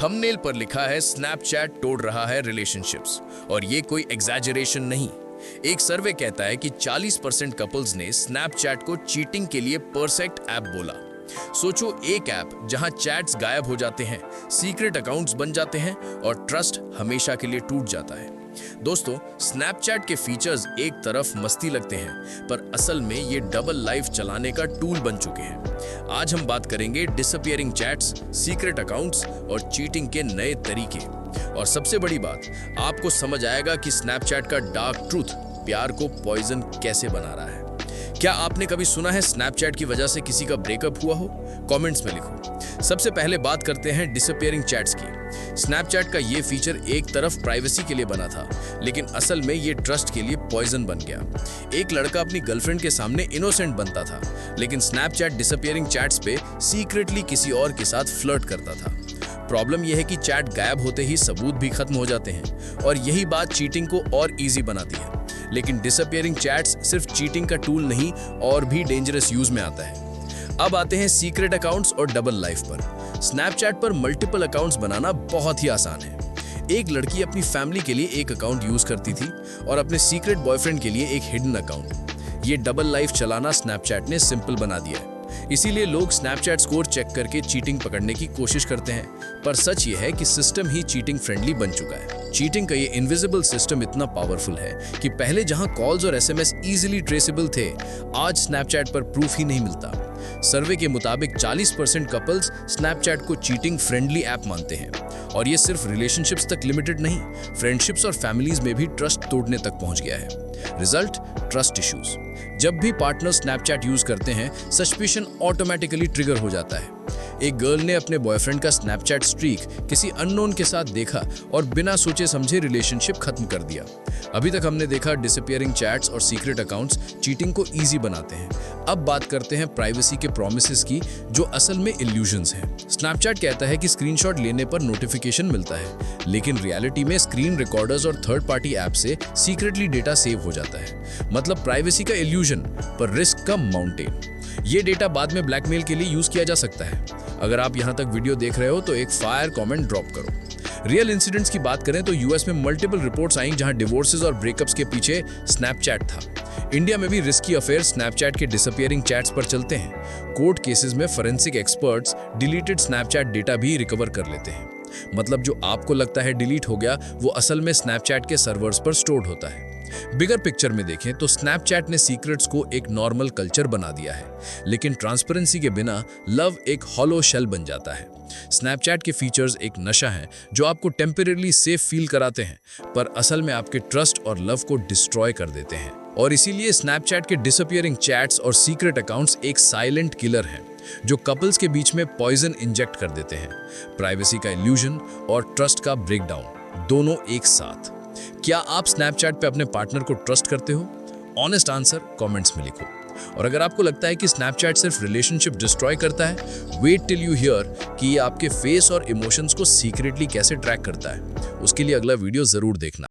Thumbnail पर लिखा है स्नैपचैट तोड़ रहा है रिलेशनशिप्स, और ये कोई एग्जैजरेशन नहीं। एक सर्वे कहता है कि 40% कपल्स ने स्नैपचैट को चीटिंग के लिए परफेक्ट ऐप बोला। सोचो, एक ऐप जहां चैट्स गायब हो जाते हैं, सीक्रेट अकाउंट्स बन जाते हैं और ट्रस्ट हमेशा के लिए टूट जाता है। दोस्तों, स्नैपचैट के फीचर्स एक तरफ मस्ती लगते हैं, पर असल में ये डबल लाइफ चलाने का टूल बन चुके हैं। आज हम बात करेंगे डिसअपीयरिंग चैट्स, सीक्रेट अकाउंट्स और चीटिंग के नए तरीके। और सबसे बड़ी बात, आपको समझ आएगा कि स्नैपचैट का डार्क ट्रूथ प्यार को पॉइजन कैसे बना रहा है। क्या आपने कभी सुना है स्नैपचैट की वजह से किसी का ब्रेकअप हुआ हो? कमेंट्स में लिखो। सबसे पहले बात करते हैं डिसअपीयरिंग चैट्स की। स्नैपचैट का ये फीचर एक तरफ प्राइवेसी के लिए बना था, लेकिन असल में ये ट्रस्ट के लिए पॉइजन बन गया। एक लड़का अपनी गर्लफ्रेंड के सामने इनोसेंट बनता था, लेकिन स्नैपचैट डिसअपीयरिंग चैट्स पे सीक्रेटली किसी और के साथ फ्लर्ट करता था। प्रॉब्लम यह है कि चैट गायब होते ही सबूत भी खत्म हो जाते हैं, और यही बात चीटिंग को और इजी बनाती है। लेकिन डिसअपीयरिंग चैट्स सिर्फ चीटिंग का टूल नहीं, और भी डेंजरस यूज में आता है। अब आते हैं सीक्रेट अकाउंट्स और डबल लाइफ पर। स्नैपचैट पर मल्टीपल अकाउंट्स बनाना बहुत ही आसान है। एक लड़की अपनी फैमिली के लिए एक अकाउंट यूज करती थी और अपने सीक्रेट बॉयफ्रेंड के लिए एक हिडन अकाउंट। ये डबल लाइफ चलाना स्नैपचैट ने सिंपल बना दिया है। इसीलिए लोग स्नैपचैट स्कोर चेक करके चीटिंग पकड़ने की कोशिश करते हैं, पर सच ये है कि सिस्टम ही चीटिंग फ्रेंडली बन चुका है। चीटिंग का ये इनविजिबल सिस्टम इतना पावरफुल है कि पहले जहां कॉल्स और एसएमएस इजीली ट्रेसेबल थे, आज स्नैपचैट पर प्रूफ ही नहीं मिलता। सर्वे के मुताबिक 40% कपल्स स्नैपचैट को चीटिंग फ्रेंडली ऐप मानते हैं, और ये सिर्फ रिलेशनशिप्स तक लिमिटेड नहीं, फ्रेंडशिप्स और फैमिलीज में भी ट्रस्ट तोड़ने तक पहुंच गया है। Result, trust issues. जब भी पार्टनर स्नैपचैट यूज करते हैं, सस्पिशन ऑटोमेटिकली ट्रिगर हो जाता है। एक गर्ल ने अपने बॉयफ्रेंड का स्नैपचैट स्ट्रीक किसी अननोन के साथ देखा और बिना सोचे समझे रिलेशनशिप खत्म कर दिया। अभी तक हमने देखा डिसअपीयरिंग चैट्स और सीक्रेट अकाउंट्स चीटिंग को इजी बनाते हैं। अब बात करते हैं प्राइवेसी के प्रॉमिसेस की, जो असल में इल्यूजन्स हैं। स्नैपचैट कहता है कि स्क्रीनशॉट लेने पर नोटिफिकेशन मिलता है, लेकिन रियलिटी में स्क्रीन रिकॉर्डर्स और थर्ड पार्टी ऐप से सीक्रेटली डेटा सेव हो जाता है। मतलब प्राइवेसी का इल्यूजन, पर रिस्क का माउंटेन। ये डेटा बाद में ब्लैकमेल के लिए यूज किया जा सकता है। अगर आप यहां तक वीडियो देख रहे हो तो एक फायर कमेंट ड्रॉप करो। रियल इंसिडेंट्स की बात करें तो यूएस में मल्टीपल रिपोर्ट्स आई जहां डिवोर्सेस और ब्रेकअप्स के पीछे स्नैपचैट था। इंडिया में भी रिस्की अफेयर स्नैपचैट के डिसअपीयरिंग चैट्स पर चलते हैं। कोर्ट केसेस में forensic experts deleted Snapchat data भी रिकवर कर लेते हैं। मतलब जो आपको लगता है डिलीट हो गया, वो असल में स्नैपचैट के सर्वर्स पर स्टोर्ड होता है। बिगर पिक्चर में देखें तो स्नैपचैट ने सीक्रेट्स को एक नॉर्मल कल्चर बना दिया है, लेकिन ट्रांसपेरेंसी के बिना लव एक हॉलो शेल बन जाता है। स्नैपचैट के फीचर्स एक नशा है जो आपको टेम्परेरी सेफ फील कराते हैं, पर असल में आपके ट्रस्ट और लव को डिस्ट्रॉय कर देते हैं। और इसीलिए स्नैपचैट के डिसअपीयरिंग चैट्स और सीक्रेट अकाउंट्स एक साइलेंट किलर हैं, जो कपल्स के बीच में पॉइजन इंजेक्ट कर देते हैं। प्राइवेसी का इल्यूजन और ट्रस्ट का ब्रेकडाउन, दोनों एक साथ। क्या आप स्नैपचैट पे अपने पार्टनर को ट्रस्ट करते हो? ऑनेस्ट आंसर कमेंट्स में लिखो। और अगर आपको लगता है कि स्नैपचैट सिर्फ रिलेशनशिप डिस्ट्रॉय करता है, वेट टिल यू हियर कि ये आपके फेस और इमोशंस को सीक्रेटली कैसे ट्रैक करता है। उसके लिए अगला वीडियो जरूर देखना।